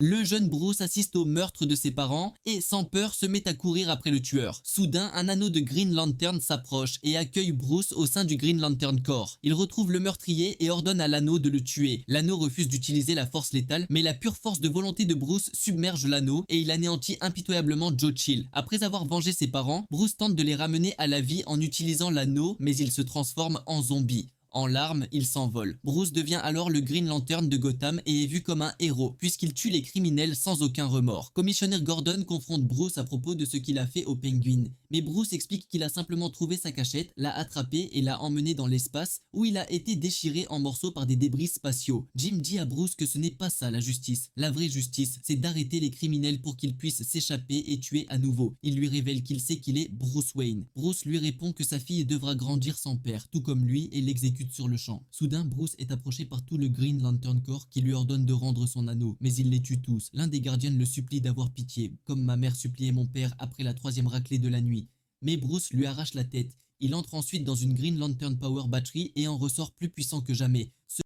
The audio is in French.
Le jeune Bruce assiste au meurtre de ses parents et, sans peur, se met à courir après le tueur. Soudain, un anneau de Green Lantern s'approche et accueille Bruce au sein du Green Lantern Corps. Il retrouve le meurtrier et ordonne à l'anneau de le tuer. L'anneau refuse d'utiliser la force létale, mais la pure force de volonté de Bruce submerge l'anneau et il anéantit impitoyablement Joe Chill. Après avoir vengé ses parents, Bruce tente de les ramener à la vie en utilisant l'anneau, mais il se transforme en zombie. En larmes, il s'envole. Bruce devient alors le Green Lantern de Gotham et est vu comme un héros, puisqu'il tue les criminels sans aucun remords. Commissionnaire Gordon confronte Bruce à propos de ce qu'il a fait au Penguin. Mais Bruce explique qu'il a simplement trouvé sa cachette, l'a attrapé et l'a emmené dans l'espace, où il a été déchiré en morceaux par des débris spatiaux. Jim dit à Bruce que ce n'est pas ça la justice. La vraie justice, c'est d'arrêter les criminels pour qu'ils puissent s'échapper et tuer à nouveau. Il lui révèle qu'il sait qu'il est Bruce Wayne. Bruce lui répond que sa fille devra grandir sans père, tout comme lui, et l'exécute sur le champ. Soudain, Bruce est approché par tout le Green Lantern Corps qui lui ordonne de rendre son anneau, mais il les tue tous. L'un des gardiens le supplie d'avoir pitié, comme ma mère suppliait mon père après la troisième raclée de la nuit. Mais Bruce lui arrache la tête. Il entre ensuite dans une Green Lantern Power Battery et en ressort plus puissant que jamais.